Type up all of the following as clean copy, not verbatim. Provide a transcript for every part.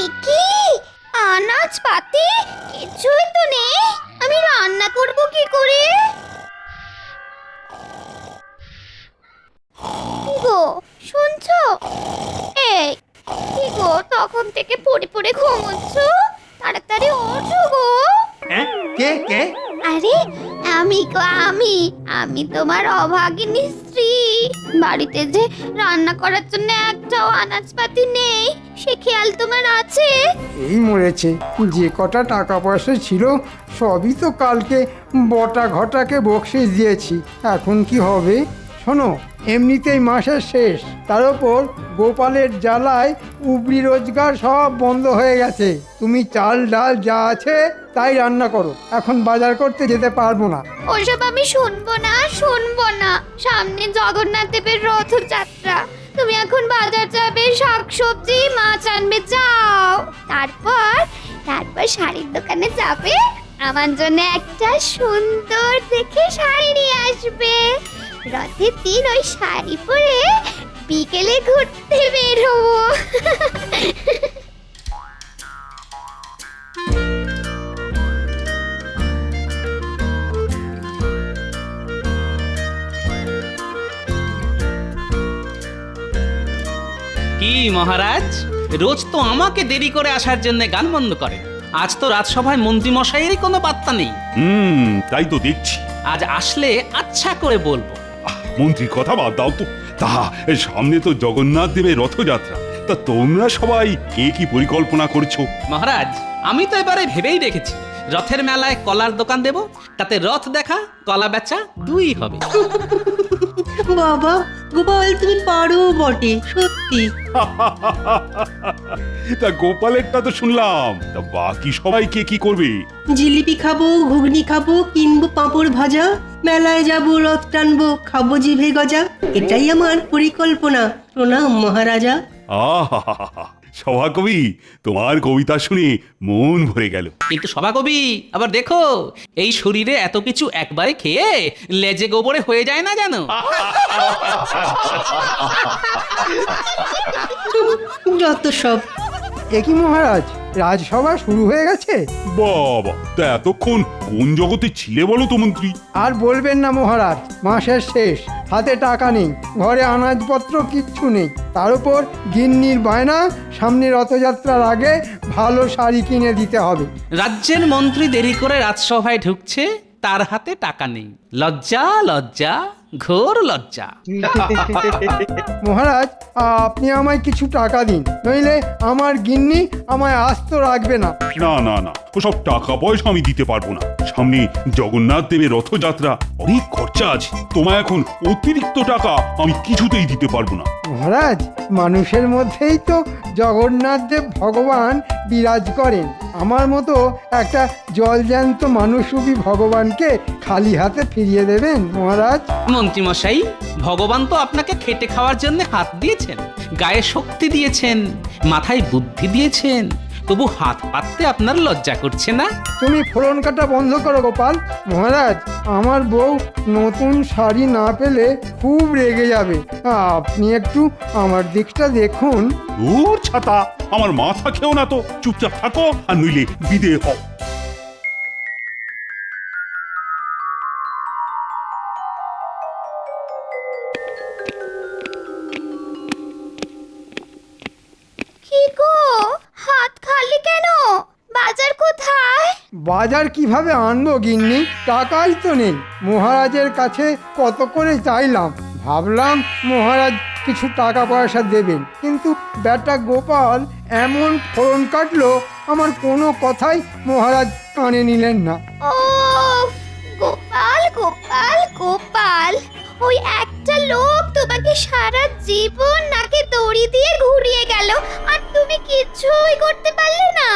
একি আনাজ পাতি কিছুই তো নেই, আমি রান্না করব কি করে? কি গো শুনছো? এই কি গো, তখন থেকে পড়ে পড়ে ঘুমোচ্ছ, তাড়াতাড়ি ওঠো গো। কে কে? আরে আমি গো, আমি তোমার অভাগিনী স্ত্রী। বাড়িতে যে রান্না করার জন্য একটাও আনাজপাতি নেই, সে খেয়াল তোমার আছে? এই মরেছে, যে কটা টাকা পয়সা ছিল সবই তো কালকে বটা ঘটাকে বকশিস দিয়েছি। এখন কি হবে? শোনো, এমনিতেই মাসের শেষ, তার ওপর গোপালের জ্বালায় উপরি রোজগার সব বন্ধ হয়ে গেছে। তুমি চাল ডাল যা আছে তাই রান্না করো, এখন বাজার করতে যেতে পারবো না। ওসব আমি শুনবো না। সামনে জগন্নাথ দেবের রথযাত্রা, তুমি এখন বাজার যাবে, শাকসবজি মাছ আনবে, যাও। তারপর শাড়ির দোকানে যাবে, আমার জন্য একটা সুন্দর দেখে শাড়ি নিয়ে আসবে। রথের দিন ওই শাড়ি পরে বিকেলে ঘুরতে বের হবো। কি মহারাজ, রোজ তো আমাকে দেরি করে আসার জন্য গান বন্ধ করে, আজ তো রাজসভায় মন্ত্রী মশাইয়েরই কোনো পাত্তা নেই। তাই তো দেখছি। আজ আসলে আচ্ছা করে বলবো। মন্ত্রীর কথা বাদ দাও তো। তা সামনে তো জগন্নাথ দেবের রথযাত্রা, তা তোমরা সবাই কি পরিকল্পনা করছো? মহারাজ, আমি তো এবারে ভেবেই রেখেছি, রথের মেলায় কলার দোকান দেব, তাতে রথ দেখা কলা বেচা দুই হবে। বাবা গোপাল, তুমি পারো বটে, সত্যি। তা গোপালেরটা তো শুনলাম, তা বাকি সবাই কি করবে? জিলিপি খাবো, ঘুগনি খাবো, কিনবো পাঁপড় ভাজা, মেলায় যাবো, রথ টানবো, খাবো জিভে গজা। এটাই আমার পরিকল্পনা। প্রণাম মহারাজা। আহা, সভাকবি, তোমার কবিতা শুনে মন ভরে গেল। কিন্তু সভাকবি, আবার দেখো, এই শরীরে এত কিছু একবারে খেয়ে লেজে গোবরে হয়ে যায় না জানো। যত সব। একই মহারাজ, রাজসভা শুরু হয়ে গেছে? বাবা, তা এতক্ষণ কোন জগতে ছিলে বলো তো মন্ত্রী? আর বলবেন না মহারাজ, মাসের শেষ, হাতে টাকা নেই, ঘরে আনাজপত্র কিচ্ছু নেই, তার উপর গিন্নির বায়না, সামনে রথযাত্রার আগে ভালো শাড়ি কিনে দিতে হবে। রাজ্যের মন্ত্রী দেরি করে রাজসভায় ঢুকছে, তার হাতে টাকা নেই। লজ্জা লজ্জা, ঘোর লজ্জা। মহারাজ, আপনি আমায় কিছু টাকা দিন, নইলে আমার গিন্নি আমায় আস্ত রাখবে না। না, ওসব টাকা পয়সা আমি দিতে পারবো না। সামনে জগন্নাথ দেবের রথযাত্রা, অনেক খরচা আছে। তোমায় এখন অতিরিক্ত টাকা আমি কিছুতেই দিতে পারবো না। মহারাজ, মানুষের মধ্যেই তো জগন্নাথ দেব ভগবান বিরাজ করেন। আমার মতো একটা জলজ্যান্ত মানুষরূপী ভগবানকে খালি হাতে ফিরিয়ে দেবেন মহারাজ? মন্ত্রী মশাই, ভগবান তো আপনাকে খেটে খাওয়ার জন্য হাত দিয়েছেন, গায়ে শক্তি দিয়েছেন, মাথায় বুদ্ধি দিয়েছেন, তবু হাত পাততে আপনার লজ্জা করছে না? তুমি ফোড়ন কাটা বন্ধ করো গোপাল। মহারাজ, আমার বউ নতুন শাড়ি না পেলে খুব রেগে যাবে। আপনি একটু আমার দিকটা দেখুন। দূর ছাতা, আমার মাথা খেও না তো, চুপচাপ থাকো আর নইলে বিদে হও। কি গো, হাত খালি কেন? বাজার কোথায়? বাজার কিভাবে আনবো গিন্নি? টাকাই তো নেই। মহারাজের কাছে কত করে চাইলাম, ভাবলাম মহারাজ কিছু টাকা পয়সা দেবেন, কিন্তু বেটা গোপাল এমন ফোড়ন কাটলো, আমার কোনো কথাই মহারাজ কানে নিলেন না। ও গোপাল গোপাল গোপাল, ওই একটা লোক তোমাকে সারা জীবন নাকে দড়ি দিয়ে ঘুরিয়ে গেল, আর তুমি কিছুই করতে পারলে না।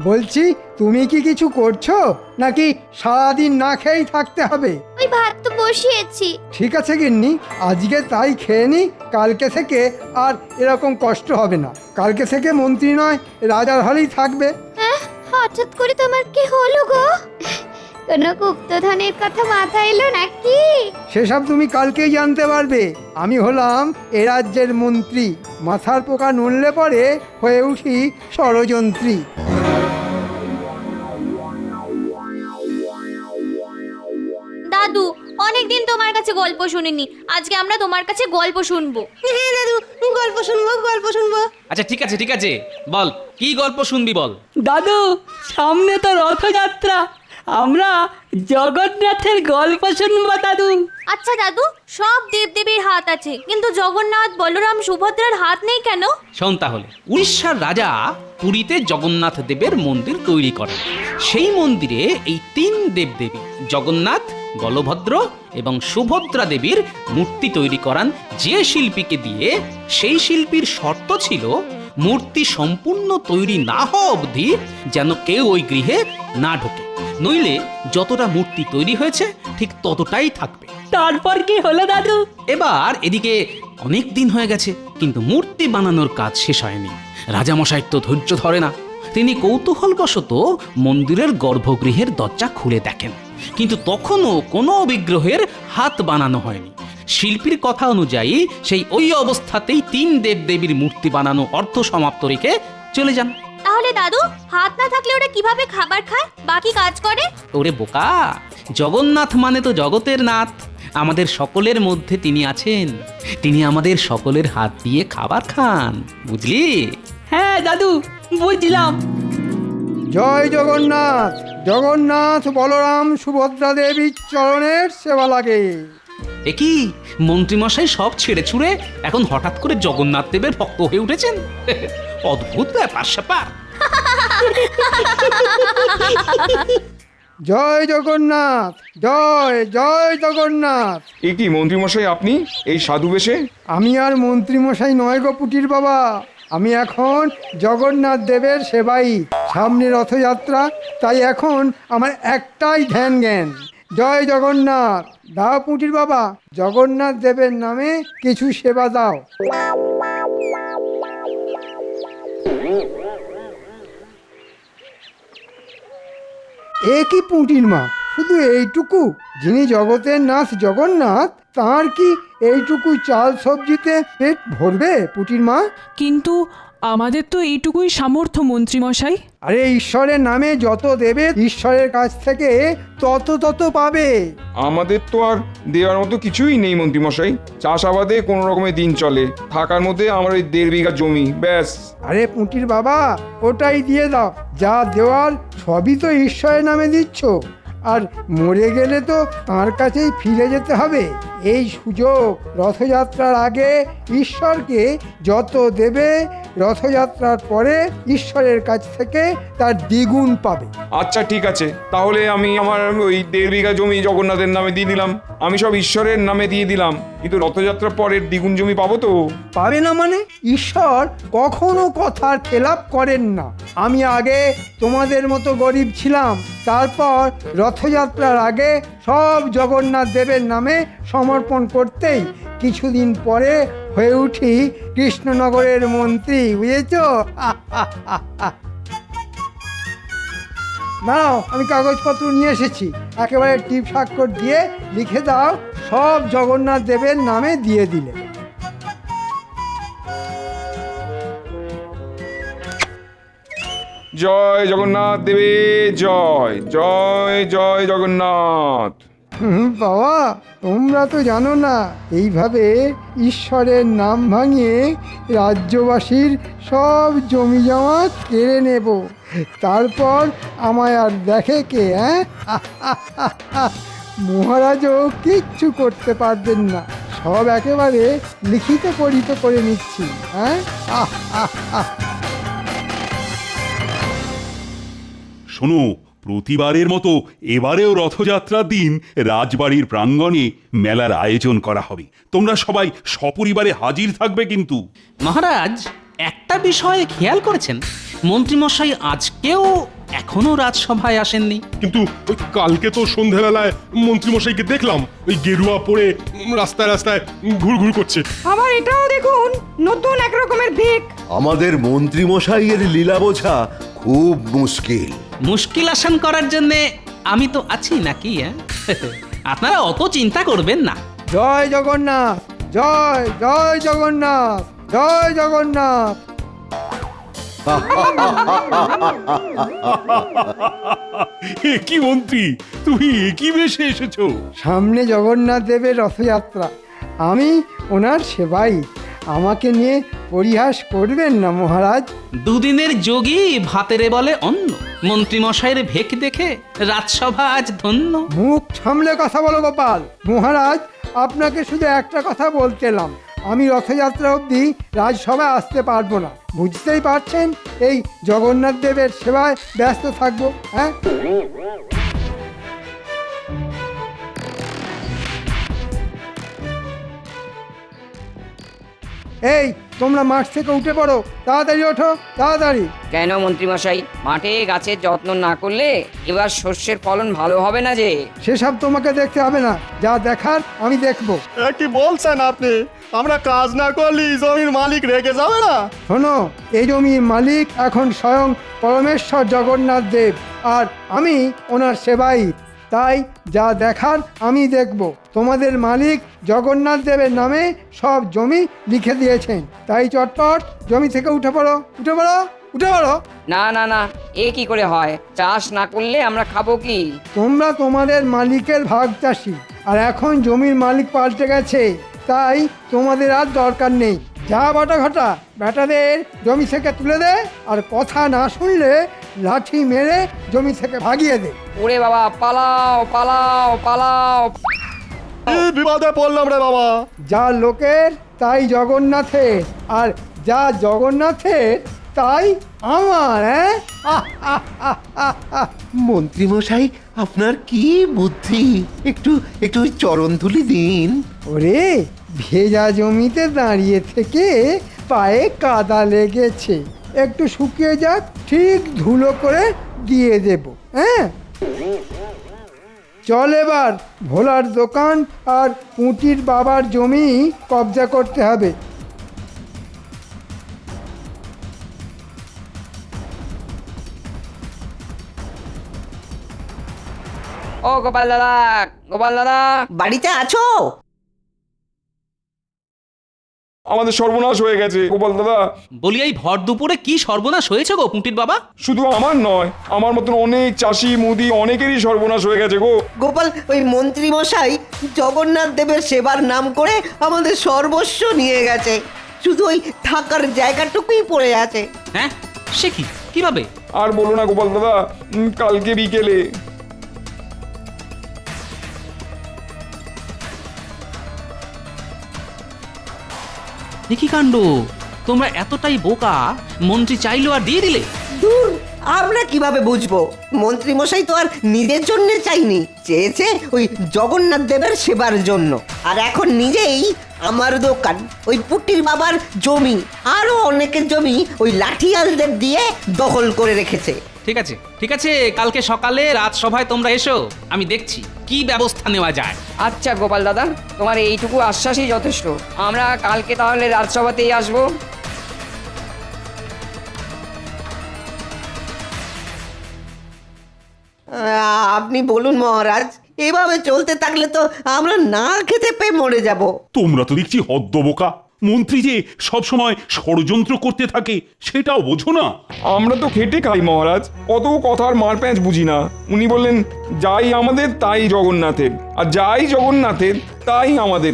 বলছি, তুমি কি কিছু করছো নাকি সারাদিন না খেয়েই থাকতে হবে? ওই ভাত তো বসিয়েছি। ঠিক আছে গিন্নি, আজকে তাই খেয়ে নি, কালকে থেকে আর এরকম কষ্ট হবে না। কালকে থেকে মন্ত্রী নয়, রাজার হালেই থাকবে। হঠাৎ করে তোমার কি হলো গো? কোনো গুপ্তধনের কথা মাথায় এলো নাকি? সেসব তুমি কালকেই জানতে পারবে। আমি হলাম এ রাজ্যের মন্ত্রী, মাথার পোকা নড়লে পরে হয়ে উঠি ষড়যন্ত্রী। দাদু, অনেকদিন তোমার কাছে গল্প শুনিনি, আজকে আমরা তোমার কাছে গল্প শুনবো। হ্যাঁ দাদু, গল্প শুনবো গল্প শুনবো। আচ্ছা ঠিক আছে ঠিক আছে, বল কি গল্প শুনবি বল। দাদু, সামনে তো রথযাত্রা, আমরা জগন্নাথের গল্প শুনবো দাদু। আচ্ছা দাদু, সব দেবদেবীর হাত আছে, কিন্তু জগন্নাথ, বলরাম, সুভদ্রার হাত নেই কেন? শোন তাহলে, উড়িষ্যার রাজা পুরীতে জগন্নাথ দেবের মন্দির তৈরি করেন। সেই মন্দিরে এই তিন দেবদেবী জগন্নাথ, বলভদ্র এবং সুভদ্রা দেবীর মূর্তি তৈরি করান যে শিল্পীকে দিয়ে। সেই শিল্পীর শর্ত ছিল মূর্তি সম্পূর্ণ তৈরি না হওয়া অবধি যেন কেউ ওই গৃহে না ঢোকে, নইলে যতটা মূর্তি তৈরি হয়েছে ঠিক ততটাই থাকবে। তারপর কি হলো দাদু? এবার এদিকে অনেক দিন হয়ে গেছে, কিন্তু মূর্তি বানানোর কাজ শেষ হয়নি। রাজামশাই তো ধৈর্য ধরে না, তিনি কৌতূহলবশত মন্দিরের গর্ভগৃহের দরজা খুলে দেখেন, কিন্তু তখনও কোনো বিগ্রহের হাত বানানো হয়নি। শিল্পীর কথা অনুযায়ী সেই ওই অবস্থাতেই তিন দেবদেবীর মূর্তি বানানো অর্ধ সমাপ্ত রেখে চলে যান। তাহলে দাদু, হাত না থাকলে ওরা কিভাবে খাবার খায়, বাকি কাজ করে? ওরে বোকা, জগন্নাথ মানে তো জগতের নাথ, আমাদের সকলের মধ্যে তিনি আছেন, তিনি আমাদের সকলের হাত দিয়ে খাবার খান, বুঝলি? হ্যাঁ দাদু, বুঝলাম। জয় জগন্নাথ। জগন্নাথ, বলরাম, সুভদ্রা দেবীর চরণের সেবা লাগে। এ কি, মন্ত্রীমশাই সব ছেড়ে ছুড়ে এখন হঠাৎ করে জগন্নাথ দেবের ভক্ত হয়ে উঠেছেন? অদ্ভুত ব্যাপার স্যাপার। জয় জগন্নাথ, জয় জয় জগন্নাথ। এ কি মন্ত্রীমশাই, আপনি এই সাধু বেশে? আমি আর মন্ত্রীমশাই নয় গো পুটির বাবা, আমি এখন জগন্নাথ দেবের সেবাই। সামনে রথযাত্রা, তাই এখন আমার একটাই ধ্যান জ্ঞান, জয় জগন্নাথ। দাও পুটির বাবা, জগন্নাথ দেবের নামে কিছু সেবা দাও। এ কি পুঁটির মা, শুধু এইটুকু? যিনি জগতের নাথ জগন্নাথ, তার কি এইটুকু চাল সবজিতে পেট ভরবে পুঁটির মা? কিন্তু আমাদের তো এইটুকুই সামর্থ্য মন্ত্রীমশাই। আরে ঈশ্বরের নামে যত দেবে ঈশ্বরের কাছ থেকে তত পাবে। আমাদের তো আর দেওয়ার মতো কিছুই নেই মন্ত্রীমশাই, চাষাবাদে কোনো রকমের দিন চলে, থাকার মধ্যে আমার ওই 1.5 বিঘা জমি ব্যাস। আরে পুঁটির বাবা, ওটাই দিয়ে দাও, যা দেওয়ার সবই তো ঈশ্বরের নামে দিচ্ছ, আর মরে গেলে তো তার কাছেই ফিরে যেতে হবে। এই সুযোগ, রথযাত্রার আগে ঈশ্বরকে যত দেবে, রথযাত্রার পরে ঈশ্বরের কাছ থেকে তার দ্বিগুণ পাবে। আচ্ছা ঠিক আছে, তাহলে আমি আমার ওই 1.5 বিঘা জমি জগন্নাথের নামে দিয়ে দিলাম, আমি সব ঈশ্বরের নামে দিয়ে দিলাম, কিন্তু রথযাত্রার পরের দ্বিগুণ জমি পাবো তো? পাবে না মানে? ঈশ্বর কখনো কথার খেলাপ করেন না। আমি আগে তোমাদের মতো গরিব ছিলাম, তারপর রথযাত্রার আগে সব জগন্নাথ দেবের নামে সমর্পণ করতেই কিছুদিন পরে হয়ে উঠি কৃষ্ণনগরের মন্ত্রী, বুঝেছ? দাঁড়াও, আমি কাগজপত্র নিয়ে এসেছি, একেবারে টিপ স্বাক্ষর দিয়ে লিখে দাও, সব জগন্নাথ দেবের নামে দিয়ে দিলে। জয় জগন্নাথ দেবে জয়, জয় জয় জগন্নাথ। বাবা, তোমরা তো জানো না, এইভাবে ঈশ্বরের নাম ভাঙিয়ে রাজ্যবাসীর সব জমি জমা কেড়ে নেব, তারপর আমায় আর দেখে কে? মহারাজও কিচ্ছু করতে পারবেন না, সব একেবারে লিখিত পরিত করে নিচ্ছি। শোনো, প্রতিবারের মতো এবারেও রথযাত্রার দিন রাজবাড়ির প্রাঙ্গণে মেলার আয়োজন করা হবে। তোমরা সবাই সপরিবারে হাজির থাকবে কিন্তু। মহারাজ, একটা বিষয়ে খেয়াল করেছেন, মন্ত্রীমশাই আজকেও এখনো রাজসভায় আসেননি। কিন্তু ওই কালকে তো সন্ধ্যাবেলায় মন্ত্রীমশাইকে দেখলাম ওই গেরুয়া পরে রাস্তায় রাস্তায় ঘুরঘুর করছে। আবার এটাও দেখুন, নতুন এক রকমের ভিক। আমাদের মন্ত্রী মশাইয়ের লীলা বোঝা খুব মুশকিল। মুশকিল আসান করার জন্যে আমি তো আছি নাকি হ্যাঁ? আপনারা অত চিন্তা করবেন না। জয় জগন্নাথ, জয় জয় জগন্নাথ, জয় জগন্নাথ। কি মন্ত্রী, তুমি কি বেশে এসেছো? সামনে জগন্নাথ দেবের রথযাত্রা, আমি ওনার সেবাই। আমাকে নিয়ে পরিহাস করবেন না মহারাজ। দুদিনের যোগী ভাতেরে বলে অন্ন, মন্ত্রী মশাইয়ের ভেক দেখে রাজসভা আজ ধন্য। মুখ সামলে কথা বলো গোপাল। মহারাজ, আপনাকে শুধু একটা কথা বলতে এলাম, আমি রথযাত্রা অবধি রাজসভায় আসতে পারবো না। বুঝতেই পারছেন, এই জগন্নাথ দেবের সেবায় ব্যস্ত থাকবো। হ্যাঁ, এই তোমরা মাঠ থেকে উঠে পড়ো, তাড়াতাড়ি ওঠো, তাড়াতাড়ি। কেন মন্ত্রীমশাই, মাঠে গাছের যত্ন না করলে এবার শস্যের ফলন ভালো হবে না যে? সেসব তোমাকে দেখতে হবে না, যা দেখার আমি দেখবো। কি বলছেন আপনি? আমরা কাজ না করলে জমির মালিক রেগে যাবে না? শোনো, এই জমির মালিক এখন স্বয়ং পরমেশ্বর জগন্নাথ দেব, আর আমি ওনার সেবাই। তাই যা দেখার আমি দেখব। তোমাদের মালিক জগন্নাথ দেবের নামে সব জমি লিখে দিয়েছেন, তাই চটপট জমি থেকে উঠে পড়ো, উঠে পড়ো, উঠে পড়ো। না না না, এ কি করে হয়? চাষ না করলে আমরা খাবো কি? তোমরা তোমাদের মালিকের ভাগ চাষি, আর এখন জমির মালিক পাল্টে গেছে, তাই তোমাদের আর দরকার নেই। যা বাটা ঘটা বেটাদের জমি থেকে তুলে দে, আর কথা না শুনলে লাঠি মেরে জমি থেকে ভাগিয়ে দে। ওরে বাবা, পালাও পালাও পালাও! বিপদে পড়লাম রে বাবা। যা লোকের তাই জগন্নাথের, আর যা জগন্নাথের তাই আমার। হ্যাঁ, মন্ত্রীমশাই, আপনার কি বুদ্ধি! একটু একটু চরণ ধুলি দিন। ওরে, ভেজা জমিতে দাঁড়িয়ে থেকে পায়ে কাদা লেগেছে, একটু শুকিয়ে যাক, ঠিক ধুলো করে দিয়ে দেব। হ্যাঁ, চল এবার ভোলার দোকান আর পুঁটির বাবার জমি কবজা করতে হবে। ও গোপাল দাদা, গোপাল দাদা! বাড়িতে আছো? আমাদের সর্বনাশ হয়ে গেছে গোপাল দাদা। বলি, এই ভর দুপুরে কি সর্বনাশ হয়েছে গো পুঁটির বাবা? শুধু আমার নয়, আমার মতন অনেক চাষি মুদি অনেকেরই সর্বনাশ হয়ে গেছে গো। গোপাল, ওই মন্ত্রী মশাই জগন্নাথ দেবের সেবার নাম করে আমাদের সর্বস্ব নিয়ে গেছে, শুধু ওই থাকার জায়গাটুকুই পড়ে আছে। হ্যাঁ, সে কি, কিভাবে? আর বলো না গোপাল দাদা, কালকে বিকেলে কি কাণ্ড! তোমরা এতটাই বোকা, মন্ত্রী চাইলো আর দিয়ে দিলে? দূর, আমরা কিভাবে বুঝবো? মন্ত্রী মশাই তো আর নিজের জন্য চাইনি, চেয়েছে ওই জগন্নাথ দেবের সেবার জন্য। আর এখন নিজেই আমার দোকান, ওই পুটির বাবার জমি, আরো অনেকের জমি ওই লাঠিয়ালদের দিয়ে দখল করে রেখেছে। ঠিক আছে, ঠিক আছে, কালকে সকালে রাজসভায় তোমরা এসো, আমি দেখছি কি ব্যবস্থা নেওয়া যায়। আচ্ছা গোপাল দাদা, তোমার এইটুকু আশ্বাসই যথেষ্ট। আমরা কালকে তাহলে রাজসভাতেই আসবো। আপনি বলুন মহারাজ, এভাবে চলতে থাকলে তো আমরা না খেতে পেয়ে মরে যাব। তোমরা তো দেখছি হদ্দবোকা। মন্ত্রী যে সবসময় ষড়যন্ত্র করতে থাকে সেটাও বোঝো না। আমরা তো খেটে খাই মহারাজ, কত কথার মার প্যাঁচ বুঝি না। উনি বললেন যাই আমাদের তাই জগন্নাথের, আর যাই জগন্নাথের তাই আমাদের।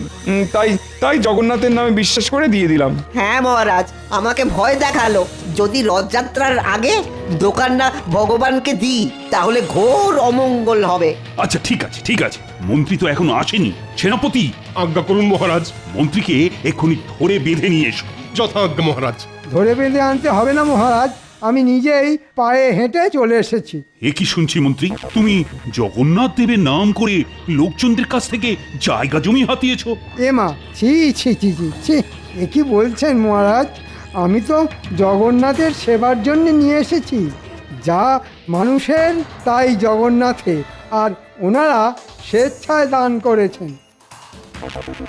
তাই তাই জগন্নাথের নামে বিশ্বাস করে দিয়ে দিলাম। হ্যাঁ মহারাজ, আমাকে ভয় দেখালো, যদি রথযাত্রার আগে দোকানটা ভগবানকে দিই তাহলে ঘোর অমঙ্গল হবে। আচ্ছা ঠিক আছে, ঠিক আছে, মন্ত্রী তো এখনো আসেনি। সেনাপতি, আজ্ঞা করুন মহারাজ। মন্ত্রীকে এক্ষুনি ধরে বেঁধে নিয়ে এসো। যথাজ্ঞা মহারাজ। ধরে বেঁধে আনতে হবে না মহারাজ, আমি নিজেই পায়ে হেঁটে চলে এসেছি। এ কি শুনছি মন্ত্রী, তুমি জগন্নাথ দেবের নাম করে লোকজনদের কাছ থেকে জায়গা জমি হাতিয়েছো? এ মা, ছি ছি ছি ছি ছি, এ কি বলছেন মহারাজ? আমি তো জগন্নাথের সেবার জন্য নিয়ে এসেছি। যা মানুষের তাই জগন্নাথের, আর ওনারা স্বেচ্ছায় দান করেছেন।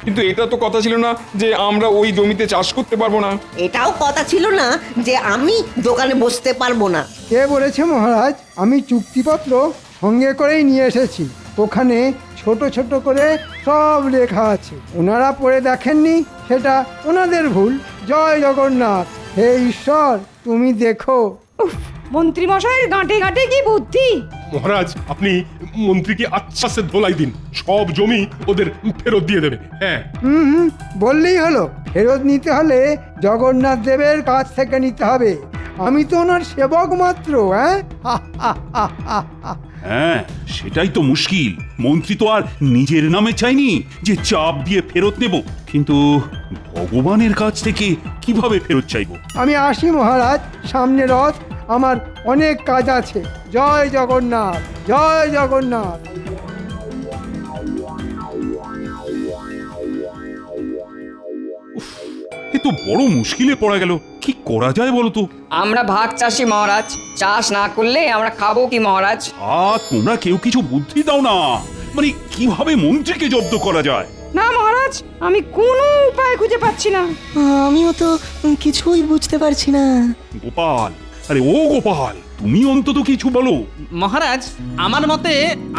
কিন্তু এটা তো কথা ছিল না যে আমরা ওই জমিতে চাষ করতে পারবো না। এটাও কথা ছিল না যে আমি দোকানে বসতে পারবো না। কে বলেছে মহারাজ? আমি চুক্তিপত্র সঙ্গে করেই নিয়ে এসেছি। ওখানে ছোট ছোট করে সব লেখা আছে। ওনারা পড়ে দেখেননি, সেটা ওনাদের ভুল। জয় জগন্নাথ। হে ঈশ্বর, তুমি দেখো। উফ, মন্ত্রী মশাইয়ের গাঁটে গাঁটে কি বুদ্ধি! মহারাজ আপনি মন্ত্রীকে আচ্ছাসে ধোলাই দিন, সব জমি ওদের ফেরত দিয়ে দেবে। হ্যাঁ, হুম, বললেই হলো। ফেরত নিতে হলে জগন্নাথ দেবের কাছ থেকে নিতে হবে। আমি তো ওনার সেবক মাত্র। হ্যাঁ, সেটাই তো মুশকিল। মন্ত্রী তো আর নিজের নামে চাইনি যে চাপ দিয়ে ফেরত নেব, কিন্তু ভগবানের কাছ থেকে কিভাবে ফেরত চাইবো? আমি আসি মহারাজ, সামনে রথ, আমার অনেক কাজ আছে। জয় জগন্নাথ, জয় জগন্নাথ। এ তো বড় মুশকিলে পড়া গেল। কি করা যায় বলো তো? আমরা ভাগ চাষি মহারাজ, চাষ না করলে আমরা খাবো কি মহারাজ? তোমরা কেউ কিছু বুদ্ধি দাও না, মানে কিভাবে মন্ত্রীকে জব্দ করা যায়? না মহারাজ, আমি কোনো উপায় খুঁজে পাচ্ছি না। আমিও তো কিছুই বুঝতে পারছি না। গোপাল, আরে ও গোপাল, তুমি অন্তত কিছু বলো। মহারাজ, আমার মতে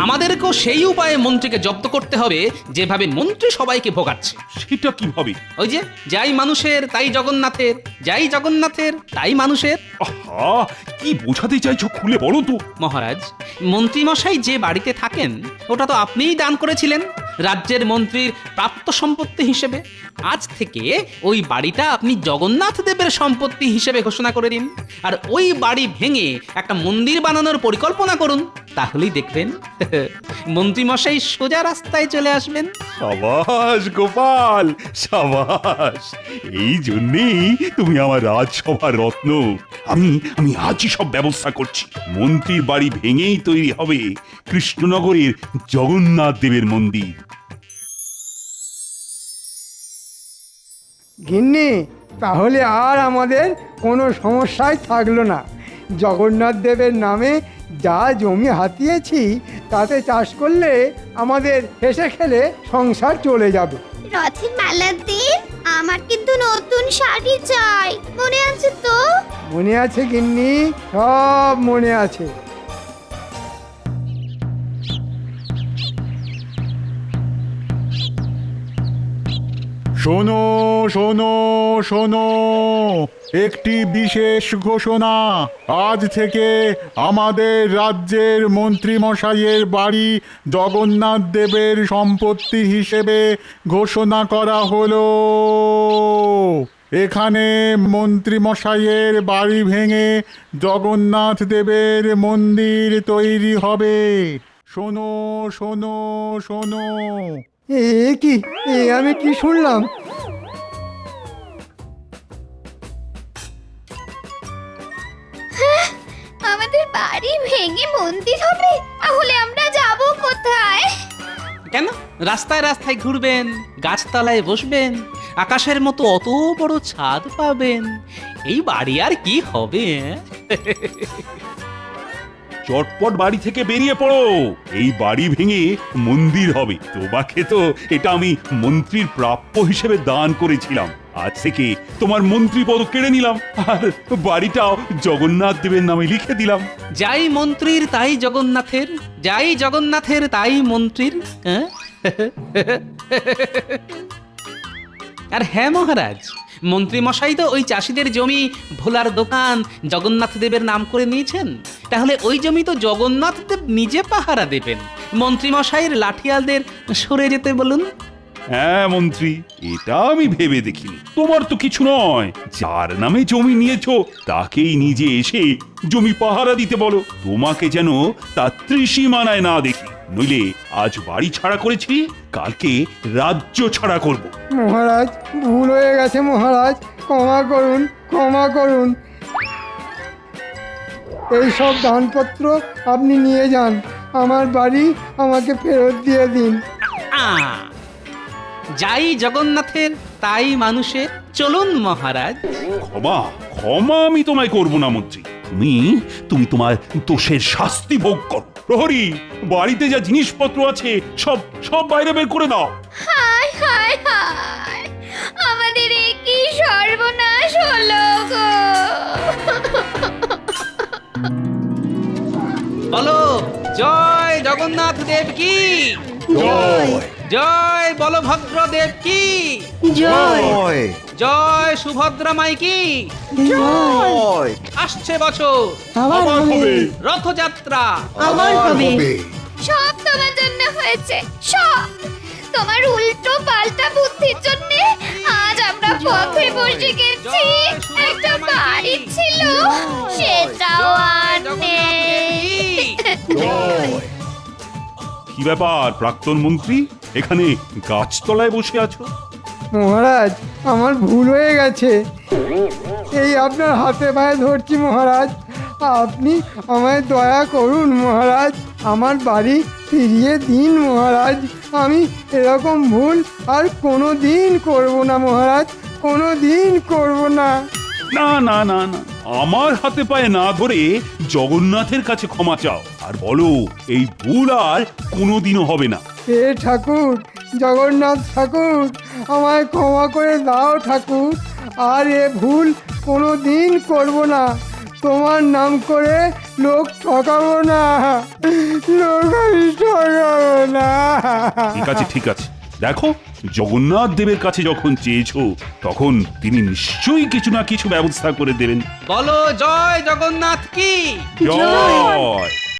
আমাদেরকেও সেই উপায়ে মন্ত্রীকে জব্দ করতে হবে যেভাবে মন্ত্রী সবাইকে ভোগাচ্ছে। সেটা কিভাবে? ওই যে, যাই মানুষের তাই জগন্নাথের, যাই জগন্নাথের তাই মানুষের। আহা, কি বোঝাতে চাইছো খুলে বলো তো। মহারাজ, মন্ত্রীমশাই যে বাড়িতে থাকেন ওটা তো আপনিই দান করেছিলেন রাজ্যের মন্ত্রীর প্রাপ্ত সম্পত্তি হিসেবে। আজ থেকে ওই বাড়িটা আপনি জগন্নাথ দেবের সম্পত্তি হিসেবে ঘোষণা করে দিন, আর ওই বাড়ি ভেঙে একটা মন্দির বানানোর পরিকল্পনা করুন। তাহলেই দেখবেন মন্ত্রীমশাই সোজা রাস্তায় চলে আসবেন। সাবাস গোপাল, সাবাস। এই জন্যেই তুমি আমার রাজসভার রত্ন। আমি আজই সব ব্যবস্থা করছি। মন্ত্রীর বাড়ি ভেঙেই তৈরি হবে কৃষ্ণনগরের জগন্নাথ দেবের মন্দির। গিন্নি, তাহলে আর আমাদের কোনো সমস্যাই থাকলো না। জগন্নাথ দেবের নামে যা জমি হাতিয়েছি তাতে চাষ করলে আমাদের হেসে খেলে সংসার চলে যাবে। রথের মেলার দিন আমার কিন্তু নতুন শাড়ি চাই, মনে আছে তো? মনে আছে গিন্নি, সব মনে আছে। শোনো শোনো শোনো, একটি বিশেষ ঘোষণা। আজ থেকে আমাদের রাজ্যের মন্ত্রীমশাইয়ের বাড়ি জগন্নাথ দেবের সম্পত্তি হিসেবে ঘোষণা করা হলো। এখানে মন্ত্রীমশাইয়ের বাড়ি ভেঙে জগন্নাথ দেবের মন্দির তৈরি হবে। শোনো শোনো শোনো। কি আমি কি শুনলাম? আমাদের বাড়ি ভেঙে মন্দির হবে? তাহলে আমরা যাব কোথায়? কেন? রাস্তায় রাস্তায় ঘুরবেন, গাছতলায় বসবেন, আকাশের মতো অত বড় ছাদ পাবেন। এই বাড়ি আর কি হবে? চটপট বাড়ি থেকে বেরিয়ে পড়ো। এই বাড়ি ভেঙে মন্দির হবে। তোমাকে তো এটা আমি মন্ত্রীর প্রাপ্য হিসেবে দান করেছিলাম। আজ থেকে তোমার মন্ত্রী পদ কেড়ে নিলাম, আর বাড়িটাও জগন্নাথ দেবের নামে লিখে দিলাম। যাই মন্ত্রীর তাই জগন্নাথের, যাই জগন্নাথের তাই মন্ত্রীর। আর হ্যাঁ মহারাজ, মন্ত্রীমশাই তো ওই চাষিদের জমি ভোলার দোকান জগন্নাথ দেবের নাম করে নিয়েছেন। তাহলে ওই জমি তো জগন্নাথ দেব নিজে পাহারা দেবেন। মন্ত্রীমশাইয়ের লাঠিয়ালদের সরে যেতে বলুন। হ্যাঁ মন্ত্রী, এটা আমি ভেবে দেখিনি। তোমার তো কিছু নয়, যার নামে জমি নিয়েছো তাকেই নিজে এসে জমি পাহারা দিতে বলো। তোমাকে যেন তার ত্রিসীমানায় না দেখি, নইলে আজ বাড়ি ছাড়া করেছি, কালকে রাজ্য ছাড়া করব। মহারাজ, ভুল হয়ে গেছে মহারাজ, ক্ষমা করুন, ক্ষমা করুন। এই সব দানপত্র আপনি নিয়ে যান, আমার বাড়ি আমাকে ফেরত দিয়ে দিন। যাই জগন্নাথের তাই মানুষের। চলুন মহারাজ। ক্ষমা ক্ষমা আমি তোমায় করব না মন্ত্রী। তুমি তোমার দোষের শাস্তি ভোগ করো। প্রহরী, বাড়িতে যা জিনিসপত্র আছে সব সব বাইরে বের করে দাও। হায় হায় হায়, আমাদের কি সর্বনাশ হলো গো! বলো জয় জগন্নাথ দেব কি জয় জয় বলভদ্র দেব কি জয় জয় সুভদ্রা মাই কি জয় আসছে বছর আবার হবে রথযাত্রা আবার হবে সব তোমার জন্য হয়েছে সব তোমার উল্টো পাল্টা বুদ্ধির জন্য আজ আমরা পথে বসে গেছি একটা বাড়ি ছিল সেটাও আর নেই কি ব্যাপার প্রাক্তন মন্ত্রী এখানে গাছতলায় বসে আছো? মহারাজ আমার ভুল হয়ে গেছে, এই আপনার হাতে পায়ে ধরছি মহারাজ, আপনি আমায় দয়া করুন মহারাজ, আমার বাড়ি ফিরিয়ে দিন মহারাজ, আমি এরকম ভুল আর কোনো দিন করবো না মহারাজ, কোনো দিন করবো না। না না না না, আমার হাতে পায়ে না ধরে জগন্নাথের কাছে ক্ষমা চাও আর বলো এই ভুল আর কোনোদিনও হবে না। হে ঠাকুর, জগন্নাথ ঠাকুর, আমায় ক্ষমা করে দাও ঠাকুর, আর এ ভুল কোনো দিন করবো না, তোমার নাম করে লোক ঠকাবো না, লোক আমি ঠকাবো না। ঠিক আছে ঠিক আছে, দেখো জগন্নাথ দেবের কাছে যখন চেয়েছো তখন তিনি নিশ্চয়ই কিছু না কিছু ব্যবস্থা করে দেবেন। বলো জয় জগন্নাথ কি জয়